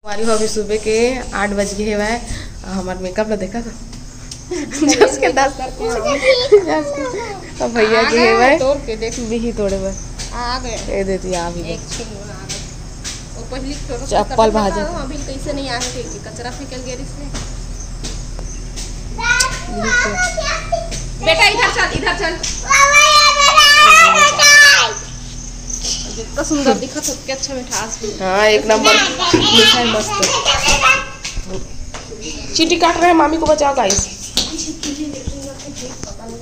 हमारी हो अभी सुबह के 8 बज गए हुआ है। हमारा मेकअप ला देखा था जस के 10 और भैया के हुआ है तोड़ के देख भी तोड़े हुए आ गए। ये देती आ भी एक वो पहली चप्पल भाजे अभी कैसे नहीं आ रहे कचरा फेंकल गया इससे। बेटा इधर चल कितना सुंदर दिखा था क्या अच्छा मिठास भी। हाँ एक नंबर मिठाई मस्त। चींटी काट रहे हैं मामी को बचाओ गाइस।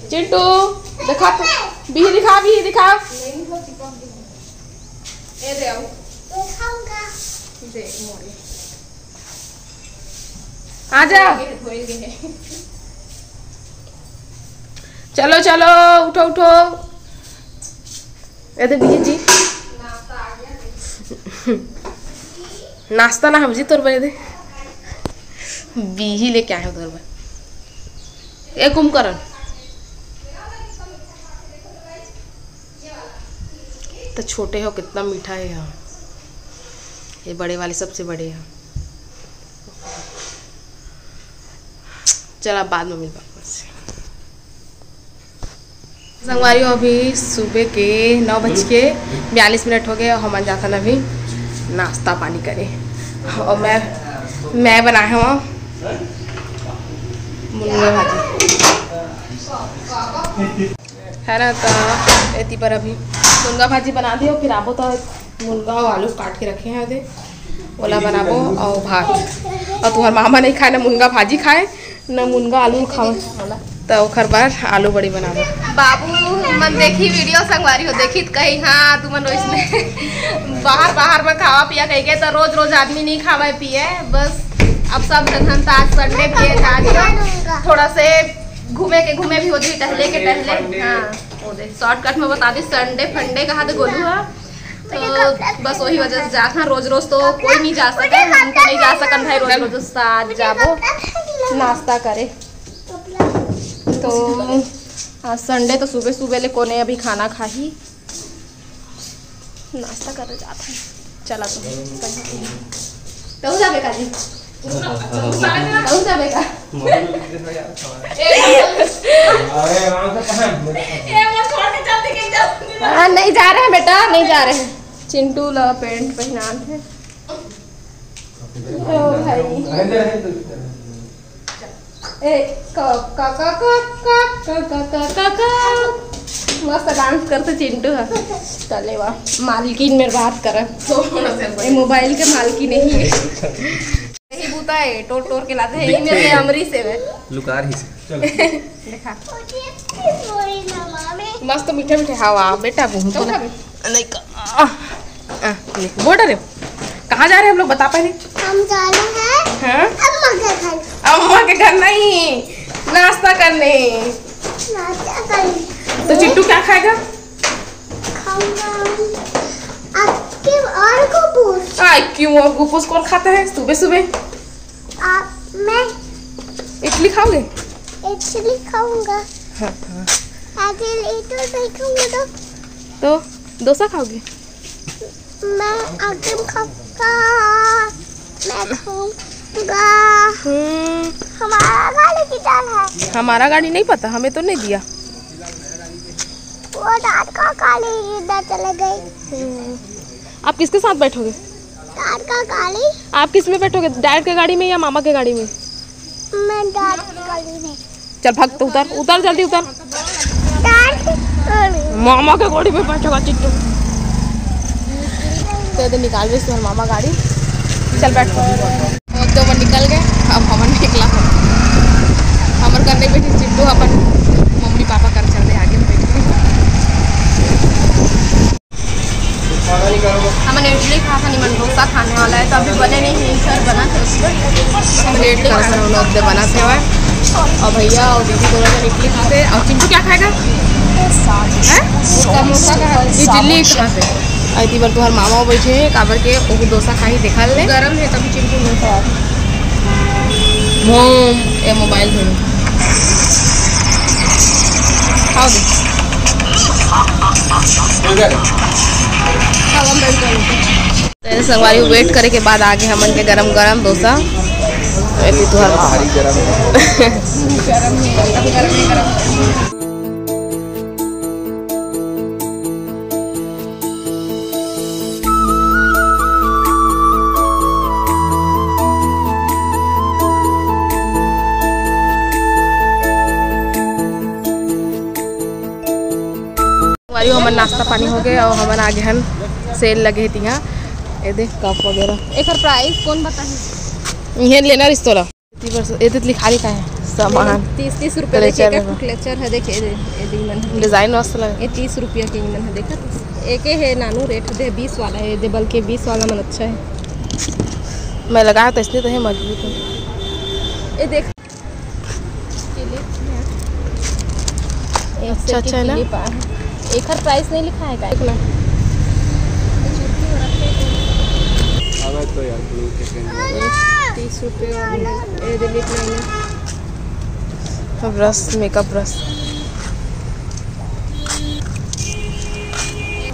चिंटू दिखा भी दिखा ए दे आओ देख मोरे आजा चलो उठो ये तो बीजी जी नाश्ता ना हम जी तोर बजे दे बीही लेके आए उधर में एक कुमकरण तो छोटे हो कितना मीठा है यहाँ। ये बड़े वाले सबसे बड़े हैं। चला बाद में मिल वापस। संगवारी अभी सुबह के 9:42 हो गए और हम जाता ना अभी नाश्ता पानी करे। और मैं बनाया हूँ मुनगा भाजी है ना। तो एती पर अभी मुनगा भाजी बना दियो फिर आबो तो मुनगा और आलू काट के रखे हैं आधे ओला बनाबो और भात। और तुम्हार मामा नहीं खाए ना मुनगा भाजी खाए ना मुनगा आलू खाओ तो ओखर बार आलू बड़ी बनाबो। बाबू मन देखी वीडियो संगवारी हो देखी तो कही हाँ तुमन वैसने बाहर में खावा पिया कही के तो रोज आदमी नहीं खावा पिए बस। अब सब जगह आज संडे पे थोड़ा से घूमे भी होती टहले हाँ शॉर्टकट में बता दी संडे फंडे कहा तो गोलू है तो बस वही वजह से जाता रोज तो कोई नहीं जा सके। हम तो नहीं जा सकन भाई रोज साथ जाबो नाश्ता करे। तो आज संडे तो सुबह ले कोने अभी खाना खाही नाश्ता करे जाते हैं। चला तो जाबे का जी जाबे का नहीं जा रहे हैं बेटा नहीं जा रहे हैं। चिंटू ला पेंट पहना है ओ भाई ए मस्त डांस करते चिंटू है। चले वाह मालकिन मेरे बात कर मोबाइल के मालकिन नहीं है यही बूता है टोर के लाते हैं मेरे अमरी से लुकार ही से देखा मस्त मीठे हवा बेटा घूम तो नहीं बोल रहे कहाँ जा रहे हैं हम लोग बता पहले। हम जा रहे हैं अम्मा के घर नहीं नाश्ता करने। तो चिट्टू क्या खाएगा क्यों और गुपूस कौन खाता है सुबह मैं इडली खाओगे इडली खाऊंगा। हाँ। नहीं खाऊंगा तो डोसा खाओगे। मैं आइसक्रीम खाऊंगा मैं खाऊंगा। हमारा गाड़ी किधर है। हमारा गाड़ी नहीं पता हमें तो नहीं दिया वो डैड का गाड़ी इधर चले गई। आप किसके साथ बैठोगे डैड का गाड़ी। आप किस में बैठोगे डैड के गाड़ी में या मामा के गाड़ी में। मैं डैड की गाड़ी में। चल भाग तो उतर जल्दी उतर मामा के गाड़ी में बैठेगा चिट्टू तो निकाल रही तुम्हारे मामा गाड़ी। चल बैठ तो मन निकल गए अब हमन निकला हमर कर नहीं बैठी चिट्टू अपन मम्मी पापा कर चल रहे आगे में बैठ हमन इडली खा था निमन डोसा खाने वाला है तो अभी बने नहीं सर बना था लेट कर बना थे और भैया और दीदी दोनों जन इडली खाते और चिंटू क्या खाएगा इडली कहाँ से आई बार तुम्हार मामा बैठे हैं काबर के वो डोसा खाई देखा ले गरम है तभी चिंटू ये मोबाइल में खाओ दे संगवारी वेट करे के बाद आगे हमन के गरम गरम डोसा तुहर भारी गरम हमन नाश्ता पानी हो गए और हमन आगे हन सेल लगे थी यहाँ ये देख कप वगैरह एक प्राइस कौन बताए ये लेना रिश्तोला ये तो लिखा लिखा है सामान 30 रुपये क्लेचर है देखिए डिजाइन मस्त लगा ये 30 रुपया के मन है देखा एक है नानू रेट दे 20 वाला है दे बल्कि 20 वाला मन अच्छा है मैं लगाया तो इसलिए तो है मजबूत है ये देख अच्छा है ना एक हर प्राइस नहीं लिखा है का ना तो यार ब्लू के 30 रुपये ब्रश मेकअप ब्रश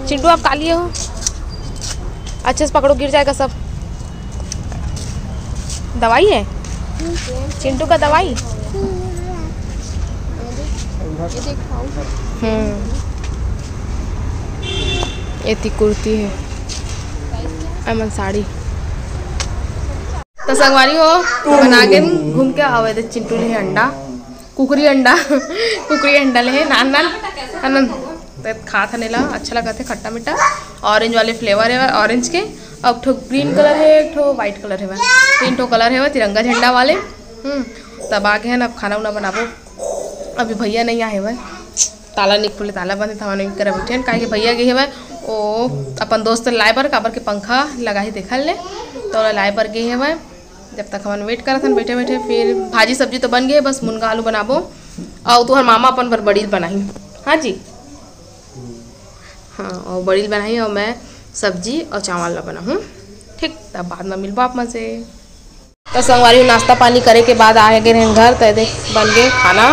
चिंटू आप काली हो अच्छे से पकड़ो गिर जाएगा सब दवाई है चिंटू का दवाई ये थी कुर्ती है अमन साड़ी तो संगवारी हो बना के घूम के आवे चिंटू ले अंडा कुकरी अंडा ले नान नान तो खा था नेला अच्छा लगा थे खट्टा मीठा ऑरेंज वाले फ्लेवर है ऑरेंज के अब ठो ग्रीन कलर है एक ठो वाइट कलर है 3 ठो कलर है तिरंगा झंडा वाले तब आगे है ना अब खाना उना बनाबो अभी भैया नहीं आए हुए ताला नहीं खुले ताला बंद था नहीं कर बैठे काहे भैया गए हुए ओ अपन दोस्त लाए बर काबर के पंखा लगा ही देखल ले तो लाए बर गए हुए जब तक हम वेट करत हन बैठे बैठे फिर भाजी सब्जी तो बन गए बस मुनगा आलू बनाबो और तुहर मामा अपन पर बड़ील बनाई हाँ जी हाँ और बड़ील बनाई और मैं सब्जी और चावल ला बनाऊँ ठीक तब बाद में मिलबो आप मजे तो संगवारी नाश्ता पानी करे के बाद आए गए हैं घर तो देख बन गए खाना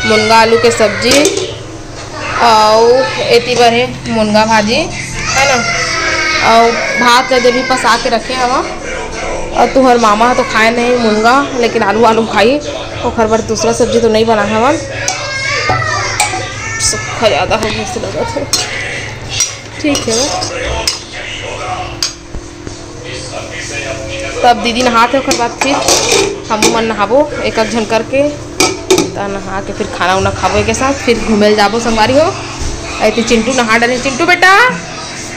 मुनगा आलू के सब्जी और एती बर है मुनगा भाजी है ना और भात जब भी पसा के रखे हवा और तुहर मामा तो खाए नहीं मुनगा लेकिन आलू खाई और खर बार दूसरा सब्जी तो नहीं बना हवा सूखा ज़्यादा हो गया लगा था ठीक है तब दीदी नहाते खर बाद फिर हम मन नहाबो एक झन करके तो नहा के फिर खाना उना खाबो के साथ फिर घूमे जाबो संगवारी हो ऐसे चिंटू नहा डरे चिंटू बेटा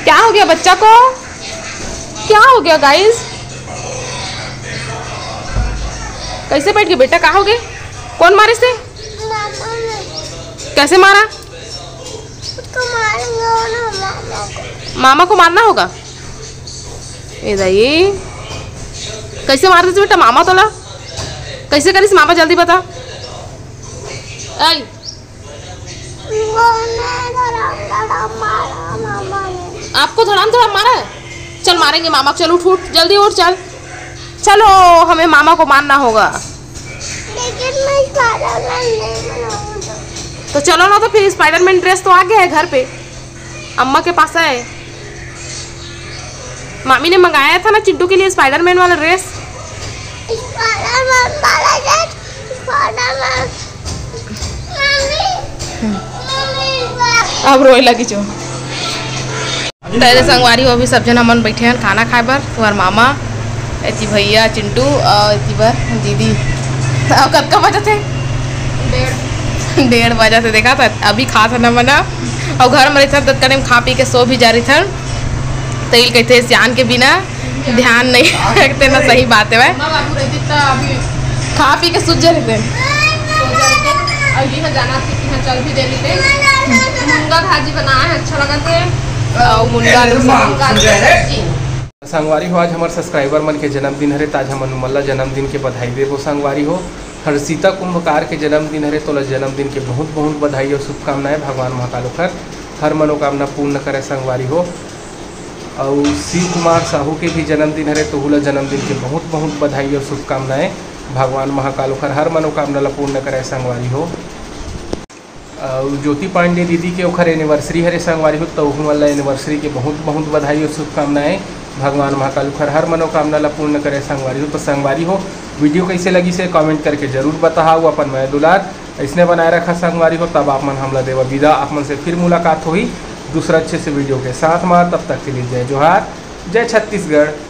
क्या हो गया बच्चा को क्या हो गया गाइस कैसे बैठ गए बेटा कहाँ हो गए कौन मारे से कैसे मारा मामा को मारना होगा ये कैसे मारते थे बेटा मामा तोला कैसे करीस मामा जल्दी बता आपको धड़ाम धड़ाम मारा है चल मारेंगे मामा चल उठ उठ जल्दी उठ चल चलो हमें मामा को मारना होगा लेकिन मैं स्पाइडरमैन नहीं बनाऊंगा तो चलो ना तो फिर स्पाइडरमैन ड्रेस तो आ गया है घर पे अम्मा के पास है मामी ने मंगाया था ना चिंटू के लिए स्पाइडरमैन वाला ड्रेस अब रोए लगी जो तेरे संगवारी वो भी सब जन हमन बैठे हैं खाना खाए बर तुम्हार मामा ऐसी भैया चिंटू और ऐसी बर दीदी अब कब का बजे थे 1:30 बजे से देखा था अभी खा था ना मना और घर में रहता तो करीब खा पी के सो भी जा रही था तो ये कहते सियान के बिना ध्यान नहीं रखते ना सही बात है भाई खा पी के सूझ रहे जाना चल भी दे मुनगा भाजी बनाया है अच्छा लगा थे मुनगा संगवारी हो आज हमारे सब्सक्राइबर मन के जन्मदिन हरे ताज हम मल्ला जन्मदिन के बधाई देवो संगवारी हो हर्षिता कुंभकार के जन्मदिन हरे तो जन्मदिन के बहुत बहुत बधाई और शुभकामनाएं भगवान महाकालोखर हर मनोकामना पूर्ण करे संगवारी हो और शिव कुमार साहू के भी जन्मदिन हरे तो हुला जन्मदिन के बहुत बहुत बधाई और शुभकामनाएं भगवान महाकालोखर हर मनोकामना ला पूर्ण करे संगवारी हो और ज्योति पांडे दीदी के ओखर एनिवर्सरी हरे संगवारी हो तो वाला एनिवर्सरी के बहुत बहुत बधाई और शुभकामनाएं भगवान महाकाल हर मनोकामना ला पूर्ण करे संगवारी हो। तो संगवारी हो वीडियो कैसे लगी से कमेंट करके जरूर बताओ। अपन मैं दुलार ऐसने बनाए रखा संगवारी हो। तब आप मन हमला देवा विदा, आप मन से फिर मुलाकात हुई दूसरा अच्छे से वीडियो के साथ में। तब तक के लिए जय जोहार, जय छत्तीसगढ़।